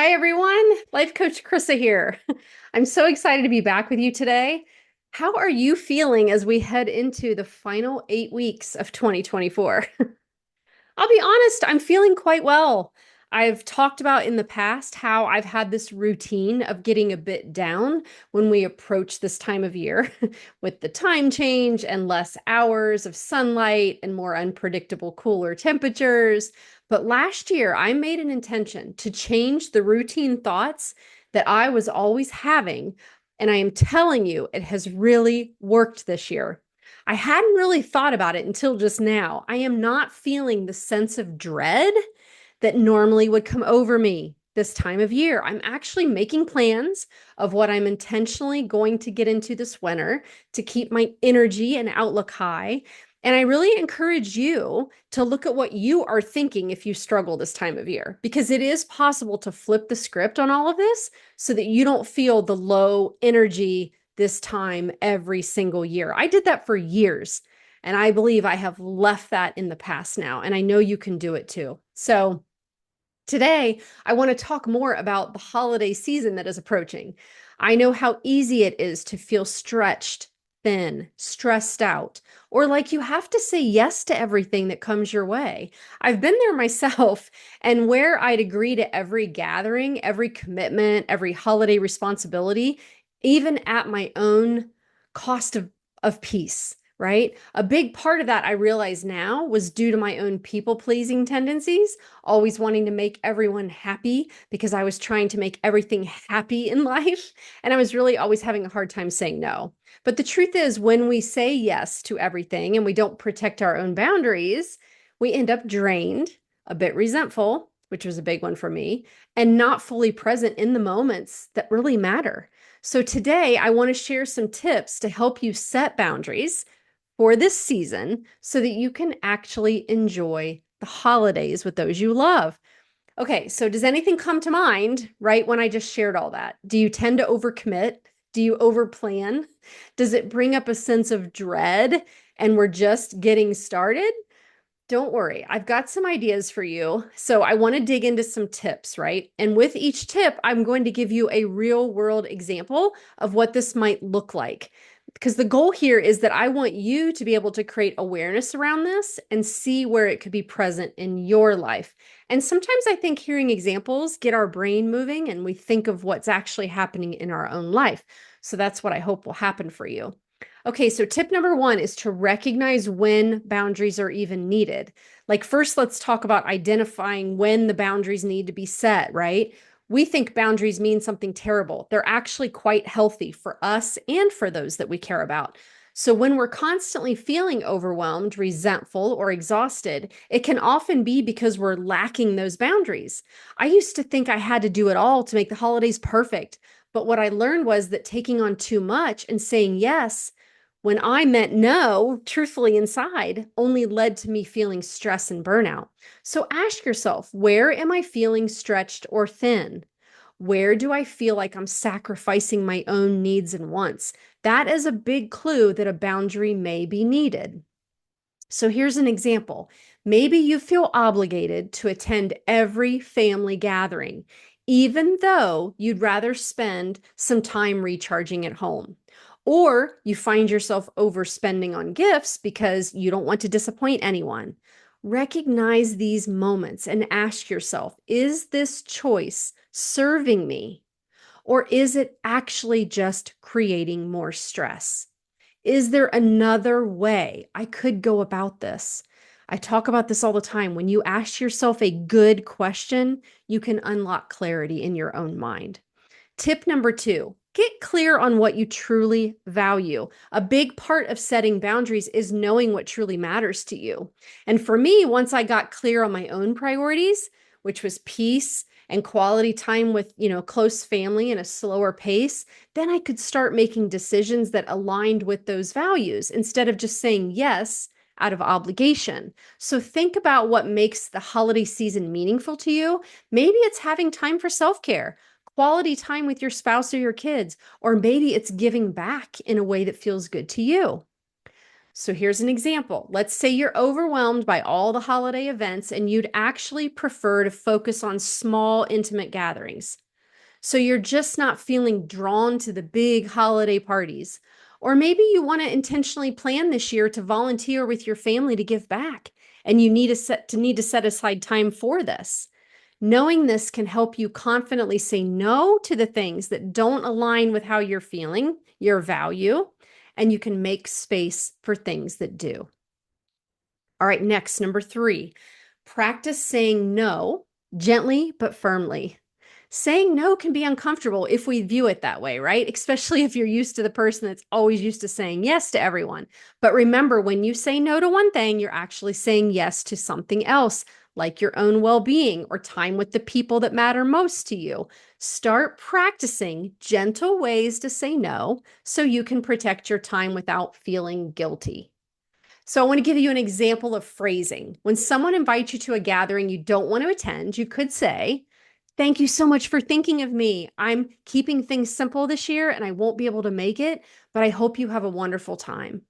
Hi, everyone. Life Coach Carisa here. I'm so excited to be back with you today. How are you feeling as we head into the final 8 weeks of 2024? I'll be honest, I'm feeling quite well. I've talked about in the past how I've had this routine of getting a bit down when we approach this time of year with the time change and less hours of sunlight and more unpredictable cooler temperatures. But last year, I made an intention to change the routine thoughts that I was always having. And I am telling you, it has really worked this year. I hadn't really thought about it until just now. I am not feeling the sense of dread that normally would come over me this time of year. I'm actually making plans of what I'm intentionally going to get into this winter to keep my energy and outlook high. And I really encourage you to look at what you are thinking if you struggle this time of year, because it is possible to flip the script on all of this so that you don't feel the low energy this time every single year. I did that for years, and I believe I have left that in the past now, and I know you can do it too. So today, I want to talk more about the holiday season that is approaching. I know how easy it is to feel stretched, thin, stressed out, or like you have to say yes to everything that comes your way. I've been there myself, and where I'd agree to every gathering, every commitment, every holiday responsibility, even at my own cost of peace. Right? A big part of that I realize now was due to my own people pleasing tendencies, always wanting to make everyone happy because I was trying to make everything happy in life. And I was really always having a hard time saying no. But the truth is, when we say yes to everything and we don't protect our own boundaries, we end up drained, a bit resentful, which was a big one for me, and not fully present in the moments that really matter. So today, I want to share some tips to help you set boundaries for this season so that you can actually enjoy the holidays with those you love. Okay, so does anything come to mind right when I just shared all that? Do you tend to overcommit? Do you overplan? Does it bring up a sense of dread and we're just getting started? Don't worry, I've got some ideas for you. So I want to dig into some tips, right? And with each tip, I'm going to give you a real world example of what this might look like. Because the goal here is that I want you to be able to create awareness around this and see where it could be present in your life. And sometimes I think hearing examples get our brain moving and we think of what's actually happening in our own life. So that's what I hope will happen for you. Okay, so tip number one is to recognize when boundaries are even needed. Like, first, let's talk about identifying when the boundaries need to be set, right? We think boundaries mean something terrible. They're actually quite healthy for us and for those that we care about. So, when we're constantly feeling overwhelmed, resentful, or exhausted, it can often be because we're lacking those boundaries. I used to think I had to do it all to make the holidays perfect. But what I learned was that taking on too much and saying yes when I meant no, truthfully inside, only led to me feeling stress and burnout. So ask yourself, where am I feeling stretched or thin? Where do I feel like I'm sacrificing my own needs and wants? That is a big clue that a boundary may be needed. So here's an example. Maybe you feel obligated to attend every family gathering, even though you'd rather spend some time recharging at home. Or you find yourself overspending on gifts because you don't want to disappoint anyone. Recognize these moments and ask yourself, is this choice serving me? Or is it actually just creating more stress? Is there another way I could go about this? I talk about this all the time. When you ask yourself a good question, you can unlock clarity in your own mind. Tip number two, get clear on what you truly value. A big part of setting boundaries is knowing what truly matters to you. And for me, once I got clear on my own priorities, which was peace and quality time with, close family and a slower pace, then I could start making decisions that aligned with those values instead of just saying yes out of obligation. So think about what makes the holiday season meaningful to you. Maybe it's having time for self-care, quality time with your spouse or your kids, or maybe it's giving back in a way that feels good to you. So here's an example. Let's say you're overwhelmed by all the holiday events and you'd actually prefer to focus on small, intimate gatherings. So you're just not feeling drawn to the big holiday parties. Or maybe you want to intentionally plan this year to volunteer with your family to give back, and you need to set aside time for this. Knowing this can help you confidently say no to the things that don't align with how you're feeling, your value, and you can make space for things that do. All right, next, number 3, practice saying no gently but firmly. Saying no can be uncomfortable if we view it that way, right? Especially if you're used to the person that's always used to saying yes to everyone. But remember, when you say no to one thing, you're actually saying yes to something else, like your own well being or time with the people that matter most to you. Start practicing gentle ways to say no so you can protect your time without feeling guilty. So I want to give you an example of phrasing. When someone invites you to a gathering you don't want to attend, you could say, "Thank you so much for thinking of me. I'm keeping things simple this year and I won't be able to make it, but I hope you have a wonderful time."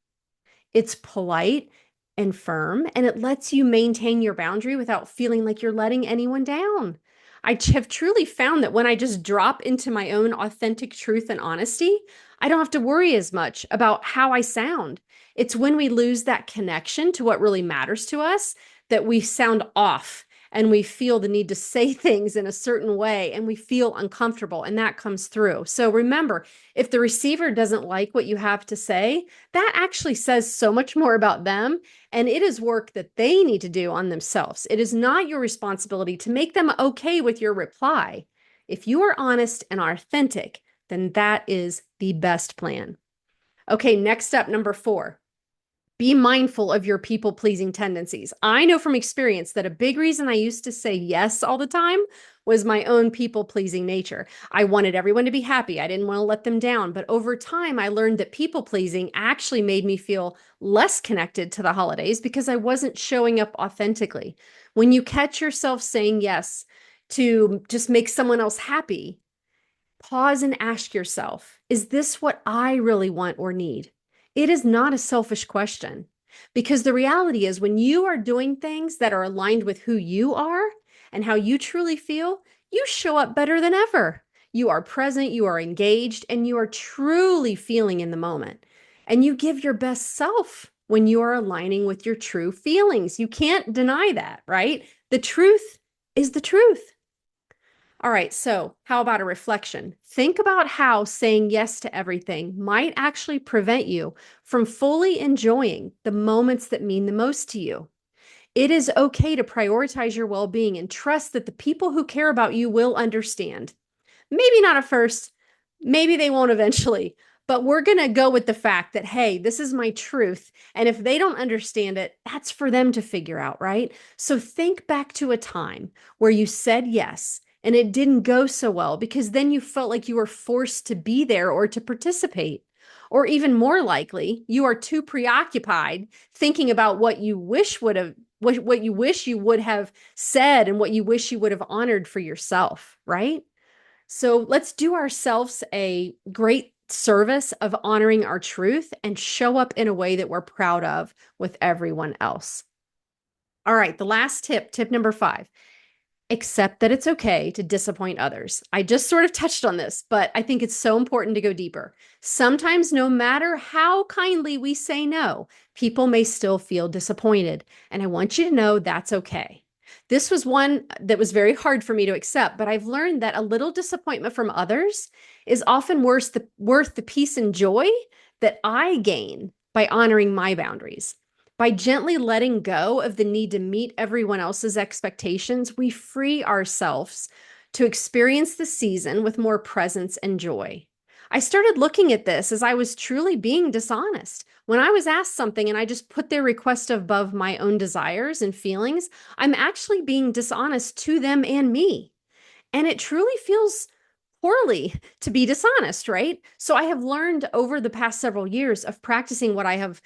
It's polite and firm, and it lets you maintain your boundary without feeling like you're letting anyone down. Have truly found that when I just drop into my own authentic truth and honesty, I don't have to worry as much about how I sound. It's when we lose that connection to what really matters to us that we sound off and we feel the need to say things in a certain way and we feel uncomfortable, and that comes through. So remember, if the receiver doesn't like what you have to say, that actually says so much more about them, and it is work that they need to do on themselves. It is not your responsibility to make them okay with your reply. If you are honest and authentic, then that is the best plan. Okay, next up, number 4. Be mindful of your people pleasing tendencies. I know from experience that a big reason I used to say yes all the time was my own people pleasing nature. I wanted everyone to be happy. I didn't want to let them down. But over time, I learned that people pleasing actually made me feel less connected to the holidays because I wasn't showing up authentically. When you catch yourself saying yes to just make someone else happy, pause and ask yourself, is this what I really want or need? It is not a selfish question, because the reality is when you are doing things that are aligned with who you are and how you truly feel, you show up better than ever. You are present, you are engaged, and you are truly feeling in the moment. And you give your best self when you are aligning with your true feelings. You can't deny that, right? The truth is the truth. All right, so how about a reflection? Think about how saying yes to everything might actually prevent you from fully enjoying the moments that mean the most to you. It is okay to prioritize your well being and trust that the people who care about you will understand. Maybe not at first, maybe they won't eventually, but we're going to go with the fact that, hey, this is my truth. And if they don't understand it, that's for them to figure out, right? So think back to a time where you said yes and it didn't go so well because then you felt like you were forced to be there or to participate. Or even more likely, you are too preoccupied thinking about what you wish would have what you wish you would have said and what you wish you would have honored for yourself, right? So let's do ourselves a great service of honoring our truth and show up in a way that we're proud of with everyone else. All right, the last tip, tip number 5. Accept that it's okay to disappoint others. I just sort of touched on this, but I think it's so important to go deeper. Sometimes, no matter how kindly we say no, people may still feel disappointed. And I want you to know that's okay. This was one that was very hard for me to accept, but I've learned that a little disappointment from others is often worth the peace and joy that I gain by honoring my boundaries. By gently letting go of the need to meet everyone else's expectations, we free ourselves to experience the season with more presence and joy. I started looking at this as I was truly being dishonest. When I was asked something and I just put their request above my own desires and feelings, I'm actually being dishonest to them and me. And it truly feels poorly to be dishonest, right? So I have learned over the past several years of practicing what I have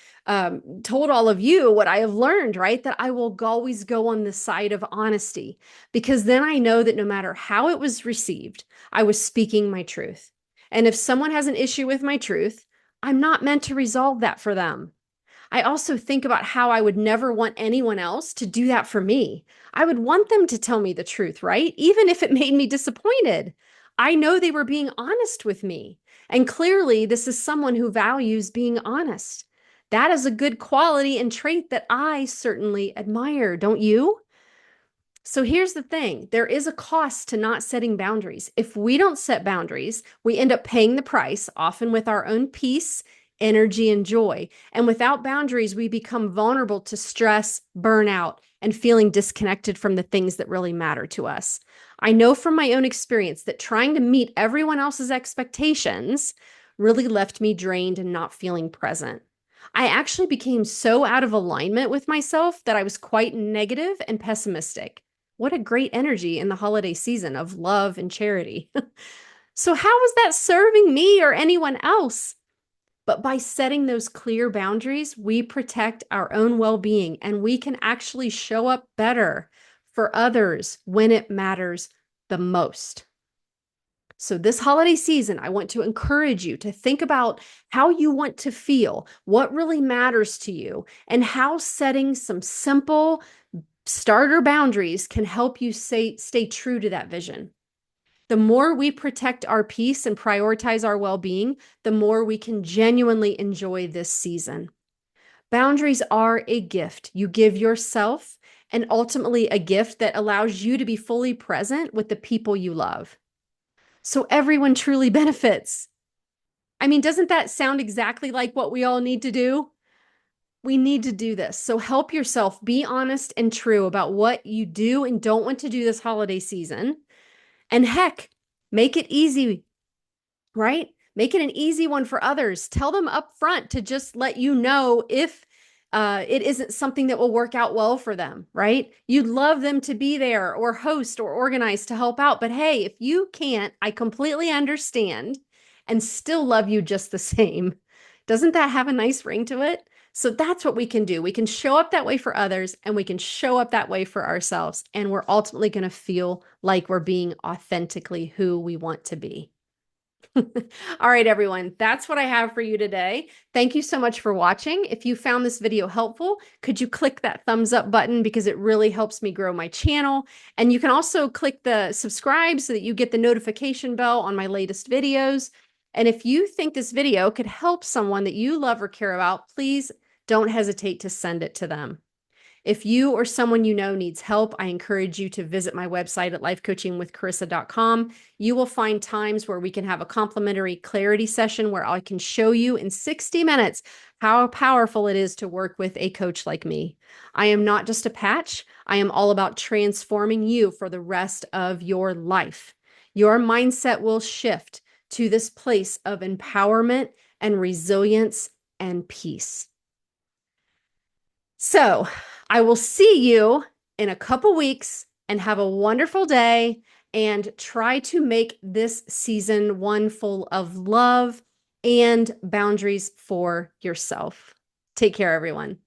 told all of you, what I have learned, right? That I will always go on the side of honesty, because then I know that no matter how it was received, I was speaking my truth. And if someone has an issue with my truth, I'm not meant to resolve that for them. I also think about how I would never want anyone else to do that for me. I would want them to tell me the truth, right? Even if it made me disappointed. I know they were being honest with me. And clearly, this is someone who values being honest. That is a good quality and trait that I certainly admire, don't you? So here's the thing, there is a cost to not setting boundaries. If we don't set boundaries, we end up paying the price, often with our own peace, energy, and joy. And without boundaries, we become vulnerable to stress, burnout, and feeling disconnected from the things that really matter to us. I know from my own experience that trying to meet everyone else's expectations really left me drained and not feeling present. I actually became so out of alignment with myself that I was quite negative and pessimistic. What a great energy in the holiday season of love and charity. So, how is that serving me or anyone else? But by setting those clear boundaries, we protect our own well being and we can actually show up better for others when it matters the most. So, this holiday season, I want to encourage you to think about how you want to feel, what really matters to you, and how setting some simple starter boundaries can help you stay true to that vision. The more we protect our peace and prioritize our well being, the more we can genuinely enjoy this season. Boundaries are a gift you give yourself, and ultimately a gift that allows you to be fully present with the people you love. So everyone truly benefits. I mean, doesn't that sound exactly like what we all need to do? We need to do this. So help yourself be honest and true about what you do and don't want to do this holiday season. And heck, make it easy, right? Make it an easy one for others. Tell them up front to just let you know if it isn't something that will work out well for them, right? You'd love them to be there or host or organize to help out. But hey, if you can't, I completely understand and still love you just the same. Doesn't that have a nice ring to it? So that's what we can do. We can show up that way for others and we can show up that way for ourselves. And we're ultimately going to feel like we're being authentically who we want to be. All right, everyone, that's what I have for you today. Thank you so much for watching. If you found this video helpful, could you click that thumbs up button because it really helps me grow my channel. And you can also click the subscribe so that you get the notification bell on my latest videos. And if you think this video could help someone that you love or care about, please don't hesitate to send it to them. If you or someone you know needs help, I encourage you to visit my website at lifecoachingwithcarissa.com. You will find times where we can have a complimentary clarity session where I can show you in 60 minutes how powerful it is to work with a coach like me. I am not just a patch. I am all about transforming you for the rest of your life. Your mindset will shift to this place of empowerment and resilience and peace. So I will see you in a couple weeks and have a wonderful day and try to make this season one full of love and boundaries for yourself. Take care, everyone.